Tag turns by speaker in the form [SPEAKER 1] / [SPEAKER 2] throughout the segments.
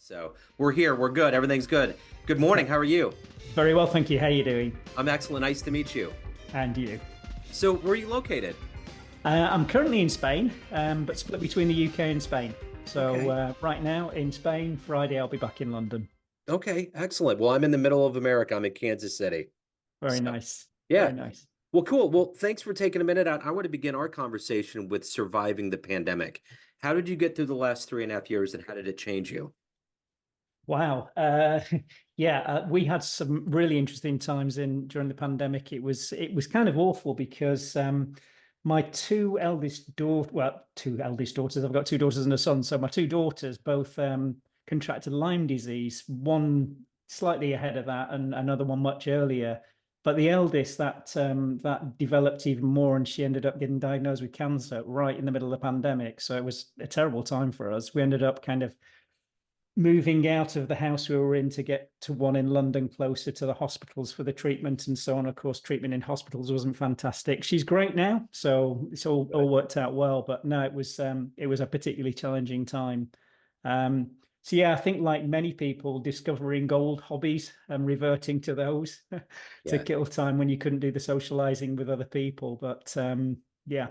[SPEAKER 1] So we're here. We're good. Everything's good. Good morning. How are you?
[SPEAKER 2] Very well, thank you. How are you doing?
[SPEAKER 1] I'm excellent. Nice to meet you.
[SPEAKER 2] And you?
[SPEAKER 1] So where are you located?
[SPEAKER 2] I'm currently in Spain, but split between the UK and Spain. So
[SPEAKER 1] Okay.
[SPEAKER 2] right now in Spain, Friday I'll be back in London.
[SPEAKER 1] Okay. Excellent. Well, I'm in the middle of America. I'm in Kansas City.
[SPEAKER 2] Very
[SPEAKER 1] So
[SPEAKER 2] nice.
[SPEAKER 1] yeah.
[SPEAKER 2] Very nice.
[SPEAKER 1] Well, cool. Well, thanks for taking a minute out. I want to begin our conversation with surviving the pandemic. How did you get through the last 3.5 years and how did it change you?
[SPEAKER 2] Wow. Yeah, we had some really interesting times in during the pandemic. It was kind of awful because my two eldest daughters. I've got two daughters and a son. So my two daughters both contracted Lyme disease. One slightly ahead of that, and another one much earlier. But the eldest that developed even more, and she ended up getting diagnosed with cancer right in the middle of the pandemic. So it was a terrible time for us. We ended up kind of moving out of the house we were in to get to one in London closer to the hospitals for the treatment and so on. Of course, treatment in hospitals wasn't fantastic. She's great now, so it's all worked out well. But no, it was a particularly challenging time. So yeah, I think like many people, discovering old hobbies and reverting to those to
[SPEAKER 1] Yeah.
[SPEAKER 2] kill time when you couldn't do the socializing with other people. But yeah,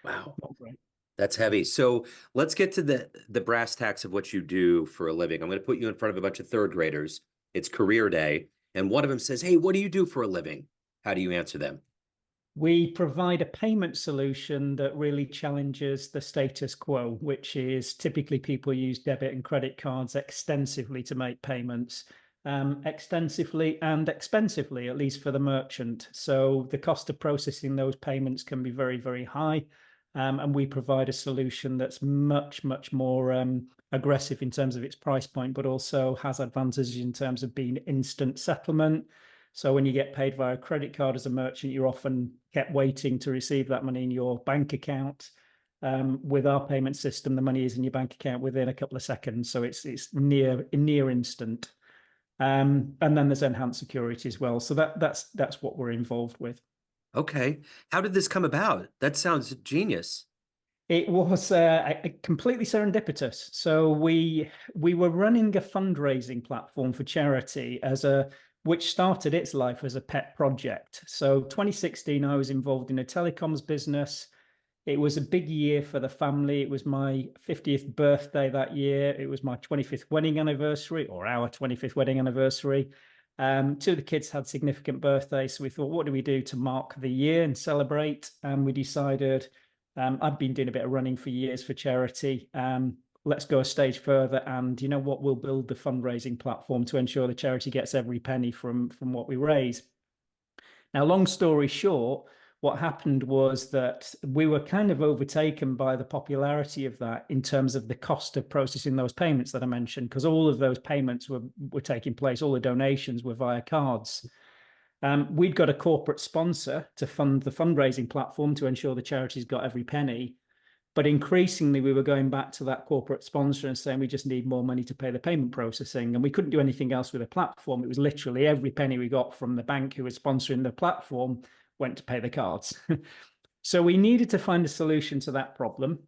[SPEAKER 1] Wow.
[SPEAKER 2] not great.
[SPEAKER 1] That's heavy. So let's get to the brass tacks of what you do for a living. I'm going to put you in front of a bunch of third graders. It's career day, and one of them says, "Hey, what do you do for a living?" How do you answer them?
[SPEAKER 2] We provide a payment solution that really challenges the status quo, which is typically people use debit and credit cards extensively to make payments, extensively and expensively, at least for the merchant. So the cost of processing those payments can be very, very high. And we provide a solution that's much, much more aggressive in terms of its price point, but also has advantages in terms of being instant settlement. So when you get paid via a credit card as a merchant, you're often kept waiting to receive that money in your bank account. With our payment system, the money is in your bank account within a couple of seconds, so it's near instant. And then there's enhanced security as well. So that's what we're involved with.
[SPEAKER 1] Okay. How did this come about? That sounds genius.
[SPEAKER 2] It was completely serendipitous. So we were running a fundraising platform for charity which started its life as a pet project. So 2016, I was involved in a telecoms business. It was a big year for the family. It was my 50th birthday that year. It was my 25th wedding anniversary, or our 25th wedding anniversary. Two of the kids had significant birthdays, so we thought, what do we do to mark the year and celebrate? And we decided, I've been doing a bit of running for years for charity. Let's go a stage further, and you know what? We'll build the fundraising platform to ensure the charity gets every penny from what we raise. Now, long story short, what happened was that we were kind of overtaken by the popularity of that in terms of the cost of processing those payments that I mentioned, because all of those payments were taking place, all the donations were via cards. We'd got a corporate sponsor to fund the fundraising platform to ensure the charity's got every penny. But increasingly, we were going back to that corporate sponsor and saying we just need more money to pay the payment processing. And we couldn't do anything else with the platform. It was literally every penny we got from the bank who was sponsoring the platform went to pay the cards. So we needed to find a solution to that problem.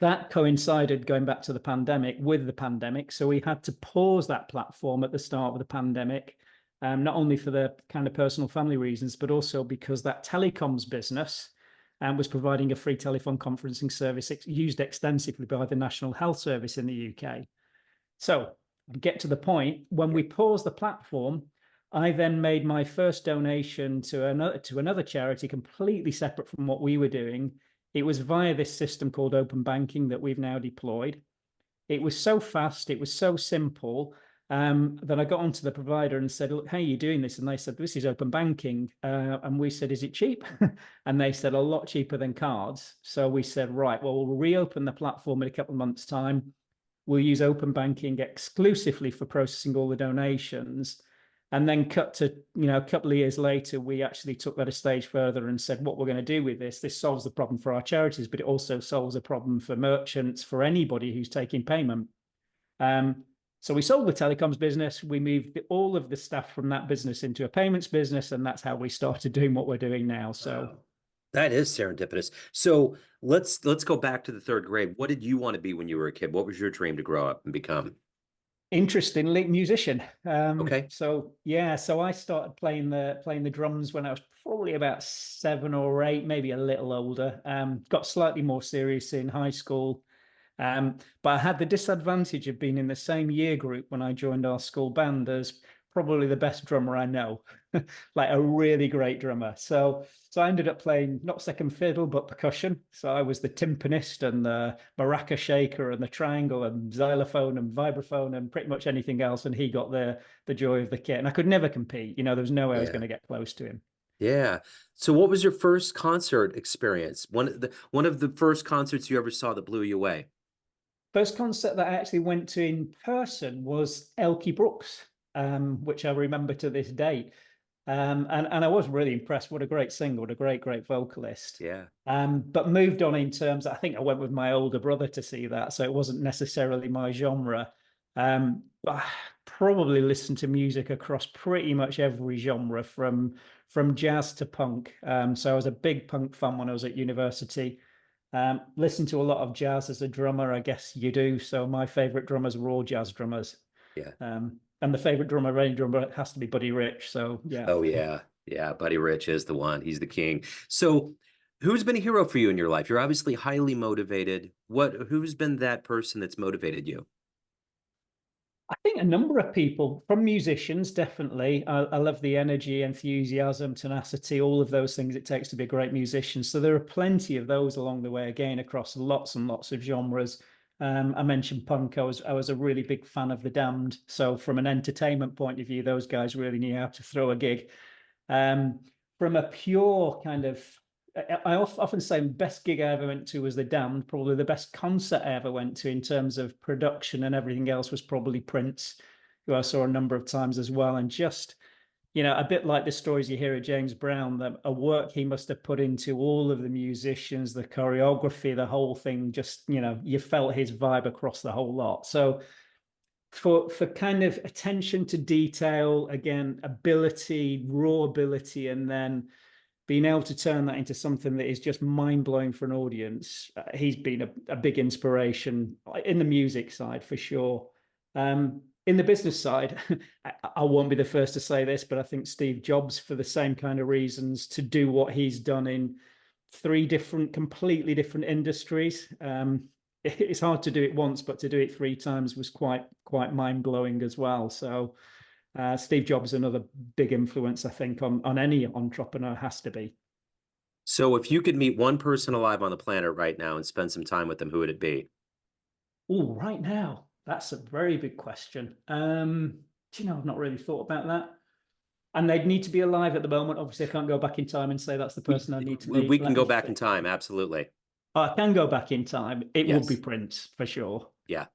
[SPEAKER 2] That coincided, going back to the pandemic, with the pandemic. So we had to pause that platform at the start of the pandemic, not only for the kind of personal family reasons, but also because that telecoms business was providing a free telephone conferencing service used extensively by the National Health Service in the UK. So, get to the point, when we paused the platform, I then made my first donation to another charity completely separate from what we were doing. It was via this system called open banking that we've now deployed. It was so fast, it was so simple, that I got onto the provider and said, look, how are you doing this? And they said, this is open banking. And we said, is it cheap? And they said, a lot cheaper than cards. So we said, right, well, we'll reopen the platform in a couple of months' time. We'll use open banking exclusively for processing all the donations. And then cut to, a couple of years later, we actually took that a stage further and said, what we're going to do with this solves the problem for our charities, but it also solves a problem for merchants, for anybody who's taking payment. So we sold the telecoms business. We moved all of the staff from that business into a payments business, and that's how we started doing what we're doing now. So
[SPEAKER 1] Wow. That is serendipitous. So let's go back to the third grade. What did you want to be when you were a kid? What was your dream to grow up and become?
[SPEAKER 2] Interestingly, musician.
[SPEAKER 1] Okay.
[SPEAKER 2] So yeah, so I started playing the drums when I was probably about 7 or 8, maybe a little older. Got slightly more serious in high school. But I had the disadvantage of being in the same year group when I joined our school band as probably the best drummer I know, like a really great drummer. So I ended up playing not second fiddle, but percussion. So I was the timpanist and the maraca shaker and the triangle and xylophone and vibraphone and pretty much anything else. And he got the joy of the kit. And I could never compete. There was no way I was going
[SPEAKER 1] Yeah.
[SPEAKER 2] to get close to him.
[SPEAKER 1] Yeah. So what was your first concert experience? One of the first concerts you ever saw that blew you away?
[SPEAKER 2] First concert that I actually went to in person was Elkie Brooks, which I remember to this day. And I was really impressed. What a great singer, what a great vocalist.
[SPEAKER 1] Yeah.
[SPEAKER 2] But moved on in terms, I think I went with my older brother to see that, so it wasn't necessarily my genre. But I probably listened to music across pretty much every genre, from jazz to punk. So I was a big punk fan when I was at university. Listened to a lot of jazz as a drummer, I guess you do. So my favorite drummers were all jazz drummers.
[SPEAKER 1] Yeah.
[SPEAKER 2] And the favorite drummer, any drummer, has to be Buddy Rich. So yeah.
[SPEAKER 1] Oh yeah. Yeah. Buddy Rich is the one. He's the king. So who's been a hero for you in your life? You're obviously highly motivated. Who's been that person that's motivated you?
[SPEAKER 2] I think a number of people, from musicians, definitely. I love the energy, enthusiasm, tenacity, all of those things it takes to be a great musician. So there are plenty of those along the way, again, across lots and lots of genres. I mentioned punk. I was a really big fan of The Damned. So from an entertainment point of view, those guys really knew how to throw a gig. Um, from a pure kind of, I often say the best gig I ever went to was The Damned. Probably the best concert I ever went to in terms of production and everything else was probably Prince, who I saw a number of times as well. And just, a bit like the stories you hear of James Brown, that a work he must have put into all of the musicians, the choreography, the whole thing, just, you felt his vibe across the whole lot. So for kind of attention to detail, again, ability, raw ability, and then being able to turn that into something that is just mind blowing for an audience, he's been a big inspiration in the music side for sure. In the business side, I won't be the first to say this, but I think Steve Jobs, for the same kind of reasons, to do what he's done in three completely different industries. It's hard to do it once, but to do it three times was quite mind blowing as well. So Steve Jobs is another big influence, I think, on any entrepreneur, has to be.
[SPEAKER 1] So if you could meet one person alive on the planet right now and spend some time with them, who would it be?
[SPEAKER 2] Oh, right now, that's a very big question. Do you know, I've not really thought about that. And they'd need to be alive at the moment. Obviously, I can't go back in time and say that's the
[SPEAKER 1] We,
[SPEAKER 2] person I need to
[SPEAKER 1] we
[SPEAKER 2] meet.
[SPEAKER 1] can
[SPEAKER 2] Let
[SPEAKER 1] go
[SPEAKER 2] me
[SPEAKER 1] back in
[SPEAKER 2] think.
[SPEAKER 1] time. Absolutely.
[SPEAKER 2] Oh, I can go back in time. It would be
[SPEAKER 1] Yes.
[SPEAKER 2] Prince for sure.
[SPEAKER 1] Yeah.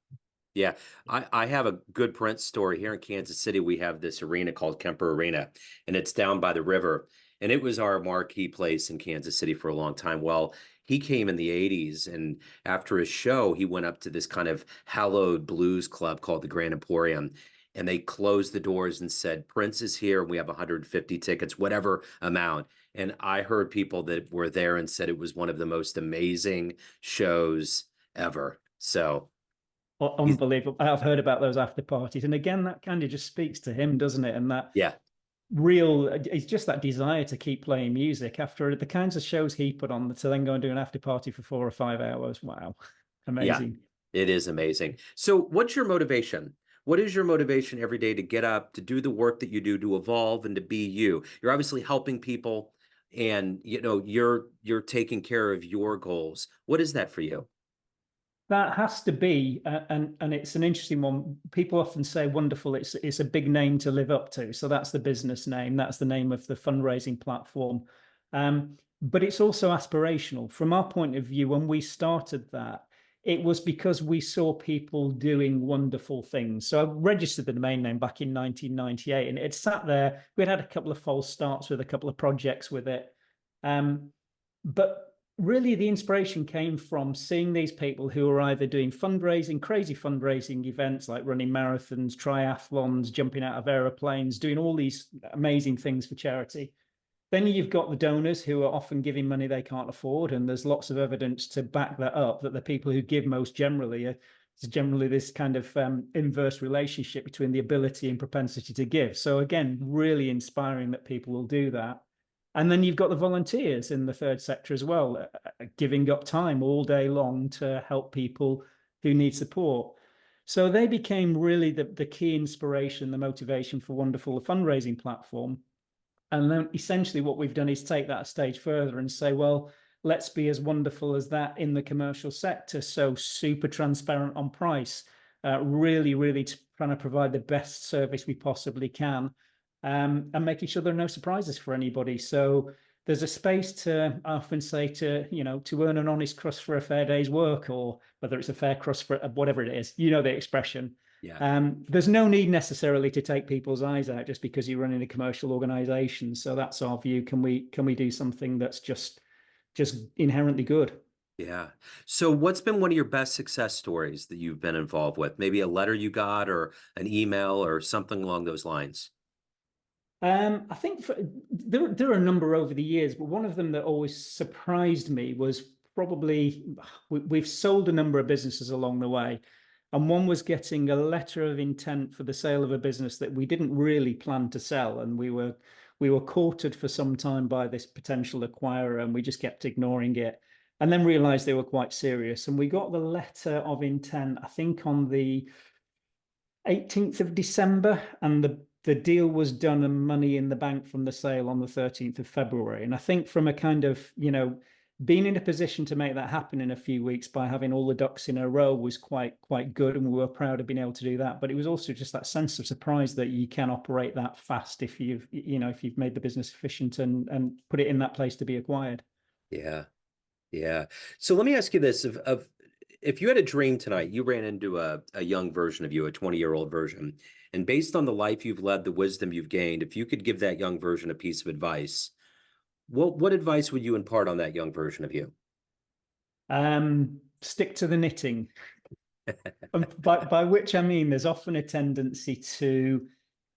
[SPEAKER 1] Yeah, I have a good Prince story here in Kansas City. We have this arena called Kemper Arena, and it's down by the river. And it was our marquee place in Kansas City for a long time. Well, he came in the 80s, and after his show, he went up to this kind of hallowed blues club called the Grand Emporium. And they closed the doors and said, Prince is here, and we have 150 tickets, whatever amount. And I heard people that were there and said it was one of the most amazing shows ever. So he's,
[SPEAKER 2] Unbelievable. I've heard about those after parties. And again, that kind of just speaks to him, doesn't it? And that
[SPEAKER 1] yeah.
[SPEAKER 2] it's just that desire to keep playing music after the kinds of shows he put on to then go and do an after party for 4 or 5 hours. Wow.
[SPEAKER 1] Yeah,
[SPEAKER 2] Amazing.
[SPEAKER 1] it is amazing. So, what's your motivation? What is your motivation every day to get up, to do the work that you do, to evolve and to be you? You're obviously helping people and you're taking care of your goals. What is that for you?
[SPEAKER 2] That has to be, and it's an interesting one. People often say, "Wonderful." It's a big name to live up to. So that's the business name. That's the name of the fundraising platform. But it's also aspirational. From our point of view, when we started that, it was because we saw people doing wonderful things. So I registered the domain name back in 1998, and it sat there. We'd had a couple of false starts with a couple of projects with it. But really the inspiration came from seeing these people who are either doing fundraising, crazy fundraising events like running marathons, triathlons, jumping out of aeroplanes, doing all these amazing things for charity. Then you've got the donors who are often giving money they can't afford. And there's lots of evidence to back that up, that the people who give most generally are There's generally this kind of inverse relationship between the ability and propensity to give. So again, really inspiring that people will do that. And then you've got the volunteers in the third sector as well, giving up time all day long to help people who need support. So they became really the key inspiration, the motivation for Wonderful, the fundraising platform. And then essentially what we've done is take that a stage further and say, well, let's be as wonderful as that in the commercial sector. So super transparent on price, really, really trying to provide the best service we possibly can, and making sure there are no surprises for anybody. So there's a space to, I often say, to earn an honest crust for a fair day's work, or whether it's a fair crust for whatever it is, you know the expression.
[SPEAKER 1] Yeah.
[SPEAKER 2] There's no need necessarily to take people's eyes out just because you're running a commercial organization. So that's our view. Can we do something that's just inherently good?
[SPEAKER 1] Yeah. So what's been one of your best success stories that you've been involved with? Maybe a letter you got or an email or something along those lines?
[SPEAKER 2] I think there are a number over the years, but one of them that always surprised me was probably we've sold a number of businesses along the way, and one was getting a letter of intent for the sale of a business that we didn't really plan to sell, and we were courted for some time by this potential acquirer, and we just kept ignoring it, and then realized they were quite serious, and we got the letter of intent, I think, on the 18th of December, and the deal was done and money in the bank from the sale on the 13th of February. And I think from a kind of, being in a position to make that happen in a few weeks by having all the ducks in a row was quite good, and we were proud of being able to do that. But it was also just that sense of surprise that you can operate that fast if you've made the business efficient and put it in that place to be acquired.
[SPEAKER 1] Yeah. Yeah. So let me ask you this, if you had a dream tonight, you ran into a young version of you, a 20-year-old version, and based on the life you've led, the wisdom you've gained, if you could give that young version a piece of advice, what advice would you impart on that young version of you?
[SPEAKER 2] Stick to the knitting. By which I mean there's often a tendency to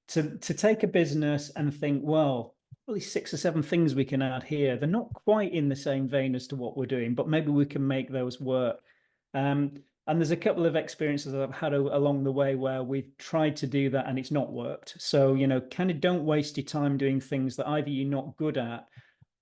[SPEAKER 2] take a business and think, well, probably 6 or 7 things we can add here. They're not quite in the same vein as to what we're doing, but maybe we can make those work. And there's a couple of experiences I've had along the way where we've tried to do that and it's not worked. So, kind of don't waste your time doing things that either you're not good at,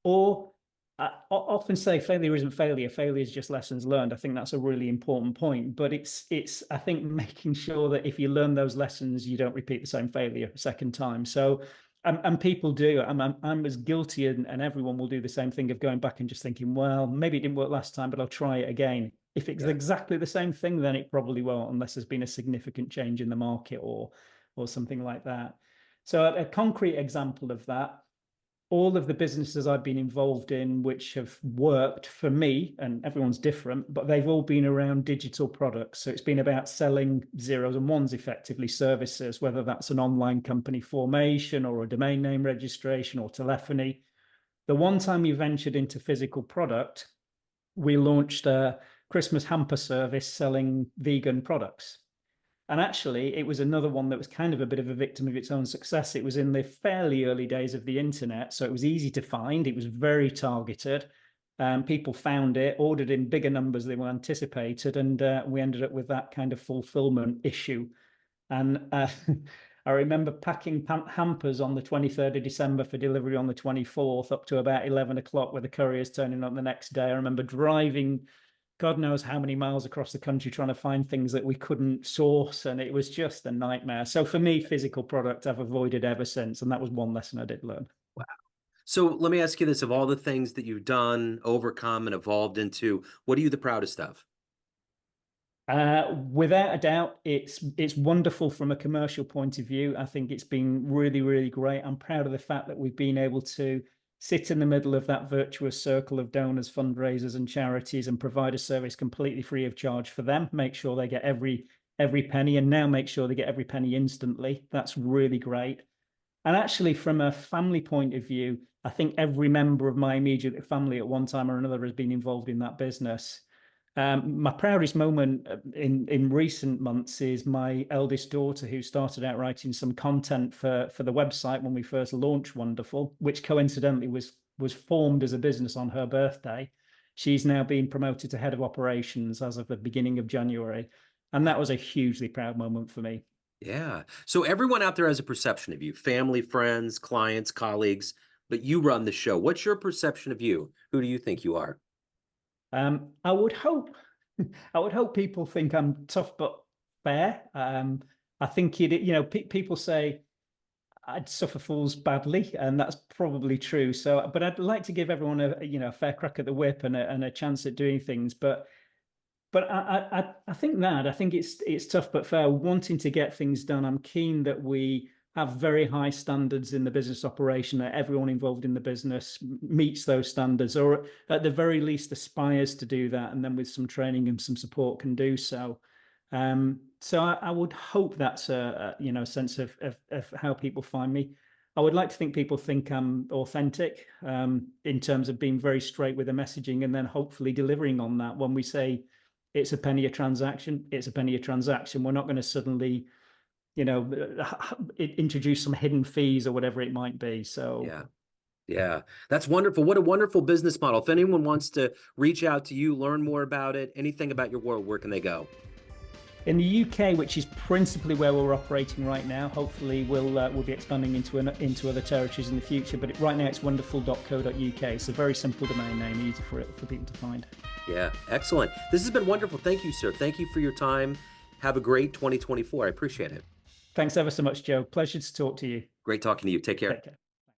[SPEAKER 2] or I often say failure isn't failure. Failure is just lessons learned. I think that's a really important point. But it's I think making sure that if you learn those lessons, you don't repeat the same failure a second time. So and people do. I'm as guilty, and everyone will do the same thing of going back and just thinking, well, maybe it didn't work last time, but I'll try it again. If it's
[SPEAKER 1] Yeah.
[SPEAKER 2] exactly the same thing, then it probably won't, unless there's been a significant change in the market or something like that. So a concrete example of that, all of the businesses I've been involved in, which have worked for me, and everyone's different, but they've all been around digital products. So it's been about selling zeros and ones, effectively, services, whether that's an online company formation or a domain name registration or telephony. The one time we ventured into physical product, we launched a Christmas hamper service selling vegan products. And actually, it was another one that was kind of a bit of a victim of its own success. It was in the fairly early days of the internet, so it was easy to find. It was very targeted. People found it, ordered in bigger numbers than were anticipated, and we ended up with that kind of fulfillment issue. And I remember packing hampers on the 23rd of December for delivery on the 24th, up to about 11 o'clock, with the couriers turning up the next day. I remember driving God knows how many miles across the country trying to find things that we couldn't source, and it was just a nightmare. So for me, physical product I've avoided ever since, and that was one lesson I did learn.
[SPEAKER 1] Wow. So let me ask you this, of all the things that you've done, overcome, and evolved into, what are you the proudest of?
[SPEAKER 2] Without a doubt, it's wonderful from a commercial point of view. I think it's been really, really great. I'm proud of the fact that we've been able to sit in the middle of that virtuous circle of donors, fundraisers, and charities, and provide a service completely free of charge for them. Make sure they get every penny, and now make sure they get every penny instantly. That's really great. And actually, from a family point of view, I think every member of my immediate family at one time or another has been involved in that business. My proudest moment in recent months is my eldest daughter, who started out writing some content for the website when we first launched Wonderful, which coincidentally was formed as a business on her birthday. She's now been promoted to head of operations as of the beginning of January. And that was a hugely proud moment for me.
[SPEAKER 1] Yeah. So everyone out there has a perception of you, family, friends, clients, colleagues, but you run the show. What's your perception of you? Who do you think you are?
[SPEAKER 2] I would hope, I would hope people think I'm tough but fair. I think people say I'd suffer fools badly, and that's probably true. So, but I'd like to give everyone a fair crack at the whip and a chance at doing things. But I think I think it's tough but fair. Wanting to get things done, I'm keen that we have very high standards in the business operation, that everyone involved in the business meets those standards, or at the very least aspires to do that, and then with some training and some support can do so. So I would hope that's a sense of how people find me. I would like to think people think I'm authentic, in terms of being very straight with the messaging, and then hopefully delivering on that. When we say it's a penny a transaction, it's a penny a transaction. We're not going to suddenly, introduce some hidden fees or whatever it might be. So
[SPEAKER 1] Yeah. Yeah. That's wonderful. What a wonderful business model. If anyone wants to reach out to you, learn more about it, anything about your world, where can they go?
[SPEAKER 2] in the UK, which is principally where we're operating right now, hopefully we'll be expanding into other territories in the future. But right now it's wonderful.co.uk. It's a very simple domain name, easy for people to find.
[SPEAKER 1] Yeah. Excellent. This has been wonderful. Thank you, sir. Thank you for your time. Have a great 2024. I appreciate it.
[SPEAKER 2] Thanks ever so much, Joe. Pleasure to talk to you.
[SPEAKER 1] Great talking to you. Take care.
[SPEAKER 2] Take care.